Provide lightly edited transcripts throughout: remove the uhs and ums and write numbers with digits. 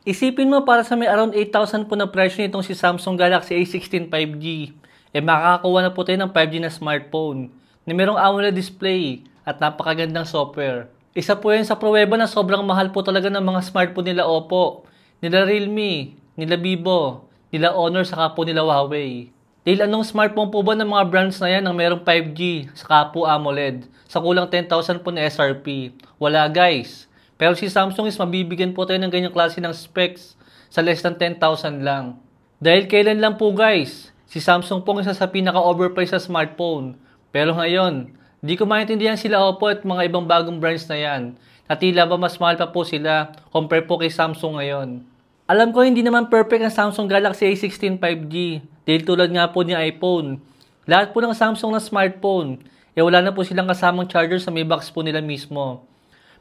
Isipin mo para sa may around 8,000 po na presyo nitong si Samsung Galaxy A16 5G, makakakuha na po tayo ng 5G na smartphone na merong AMOLED display at napakagandang software. Isa po yan sa pruweba na sobrang mahal po talaga ng mga smartphone nila Oppo, nila Realme, nila Vivo, nila Honor, saka po nila Huawei. Dahil anong smartphone po ba ng mga brands na yan ang merong 5G, saka po AMOLED, sa kulang 10,000 po na SRP? Wala guys. Pero si Samsung is mabibigyan po tayo ng ganyang klase ng specs sa less than 10,000 lang. Dahil kailan lang po guys, si Samsung po ang isa sa pinaka-overpriced sa smartphone. Pero ngayon, di ko maintindihan sila Oppo at mga ibang bagong brands na yan. Na tila ba mas mahal pa po sila compare po kay Samsung ngayon. Alam ko hindi naman perfect ang Samsung Galaxy A16 5G. Dahil tulad nga po ni iPhone. Lahat po ng Samsung na smartphone, wala na po silang kasamang charger sa may box po nila mismo.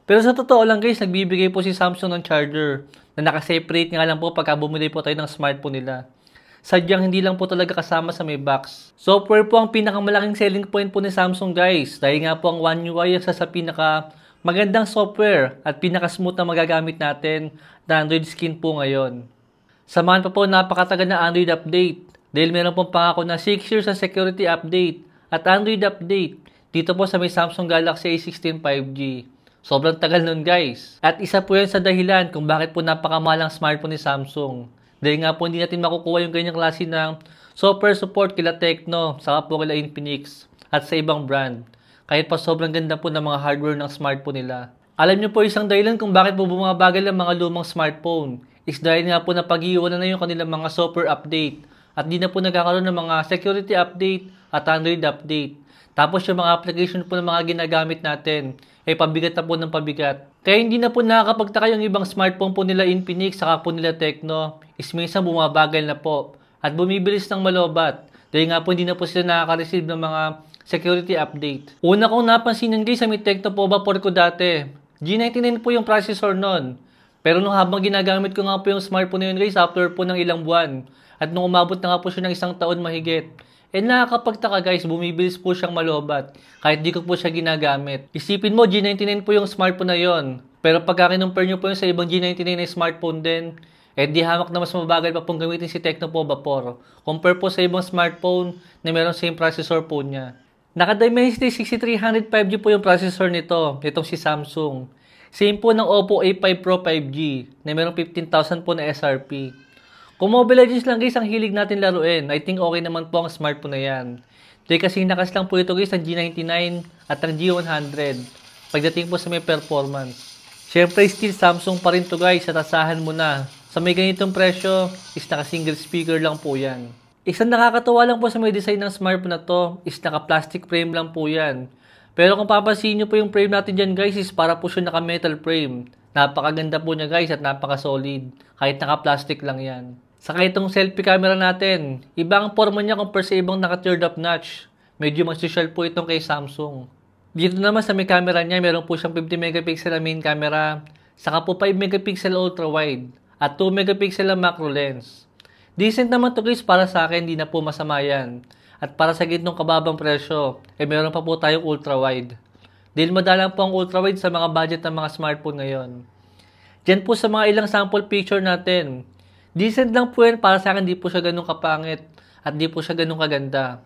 Pero sa totoo lang guys, nagbibigay po si Samsung ng charger na nakaseparate nga lang po pagka bumili po tayo ng smartphone nila. Sadyang hindi lang po talaga kasama sa may box. Software po ang pinakamalaking selling point po ni Samsung guys. Dahil nga po ang One UI isa sa pinaka magandang software at pinaka-smooth na magagamit natin na Android skin po ngayon. Samahan pa po napakatagal na Android update. Dahil meron pong pangako na 6 years na security update at Android update dito po sa may Samsung Galaxy A16 5G. Sobrang tagal nun guys. At isa po yan sa dahilan kung bakit po napakamahal ang smartphone ni Samsung. Dahil nga po hindi natin makukuha yung ganyang klase ng software support kila Tecno, saka po kila Infinix, at sa ibang brand. Kahit pa sobrang ganda po ng mga hardware ng smartphone nila. Alam nyo po isang dahilan kung bakit po bumabagal ang mga lumang smartphone is dahil nga po napag-iwanan na yung kanilang mga software update at di na po nagkakaroon ng mga security update at Android update. Tapos yung mga application po ng mga ginagamit natin, pabigat na po ng pabigat. Kaya hindi na po nakakapagtaka yung ibang smartphone po nila Infinix saka po nila Tecno is minsan bumabagal na po at bumibilis ng malobat dahil nga po hindi na po sila nakaka-receive ng mga security update. Una kong napansin guys sa may Tecno po Vapor ko dati. G99 po yung processor nun. Pero nung habang ginagamit ko nga po yung smartphone na yun guys after po ng ilang buwan at nung umabot na nga po siya ng 1 taon mahigit, nakakapagtaka guys, bumibilis po siyang malobat kahit di ko po siya ginagamit. Isipin mo, G99 po yung smartphone na yon. Pero pagka kinumpare nyo po yung sa ibang G99 na smartphone din, di hamak na mas mabagal pa pong gamitin si Tecno po Vapor. Compare po sa ibang smartphone na meron same processor po niya. Naka-Dimensity 6300 5G po yung processor nito, itong si Samsung. Same po ng Oppo A5 Pro 5G na meron 15,000 po na SRP. Kung Mobile Legends lang guys ang hilig natin laruin, I think okay naman po ang smartphone na yan. Dahil kasi nakas lang po ito guys ang G99 at ang G100 pagdating po sa may performance. Siyempre still Samsung pa rin to guys at asahan mo na. Sa may ganitong presyo is naka single speaker lang po yan. Isang nakakatawa lang po sa may design ng smartphone na to is naka plastic frame lang po yan. Pero kung papansin nyo po yung frame natin dyan guys is para po siya naka metal frame. Napakaganda po niya guys at napaka-solid. Kahit naka-plastic lang yan. Saka itong selfie camera natin. Ibang forma niya compare sa ibang naka-third up notch. Medyo mas social po itong kay Samsung. Dito naman sa may camera niya, meron po siyang 50 megapixel na main camera. Saka po 5 megapixel ultra wide. At 2 megapixel na macro lens. Decent naman to guys para sa akin, di na po masama yan. At para sa gitnong kababang presyo, meron pa po tayong ultra wide. Dahil madalang po ang ultra-wide sa mga budget ng mga smartphone ngayon. Diyan po sa mga ilang sample picture natin. Decent lang po yan para sa akin, di po siya ganun kapangit at di po siya ganun kaganda.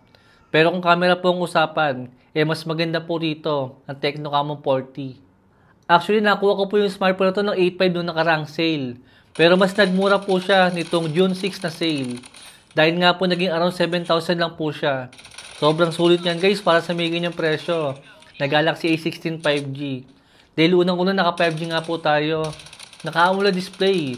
Pero kung camera po ang usapan, mas maganda po rito ang Tecno Camon 40. Actually, nakuha ko po yung smartphone na to ng 8.5 nung nakarang sale. Pero mas nagmura po siya nitong June 6 na sale. Dahil nga po naging around 7,000 lang po siya. Sobrang sulit yan guys para sa may ganyang presyo na Galaxy A16 5G. Dahil unang-una naka 5G nga po tayo. Naka-AMOLED display.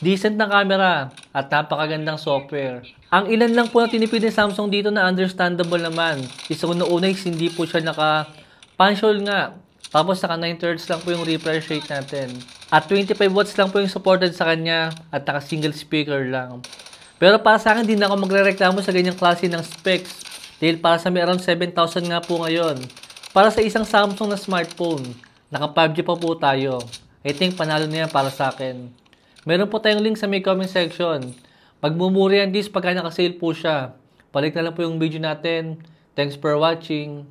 Decent na camera. At napakagandang software. Ang ilan lang po na tinipid ni Samsung dito na understandable naman. Isa una is hindi po siya naka-punch hole nga. Tapos naka 9 Hz lang po yung refresh rate natin. At 25 watts lang po yung supported sa kanya. At naka single speaker lang. Pero para sa akin, din ako magre-reklamo sa ganyang klase ng specs. Dahil para sa may around 7,000 nga po ngayon. Para sa isang Samsung na smartphone, naka 5G pa po tayo. I think panalo na yan para sa akin. Meron po tayong link sa may comment section. Magmumura yan guys pagka naka-sale po siya. Balik na lang po yung video natin. Thanks for watching.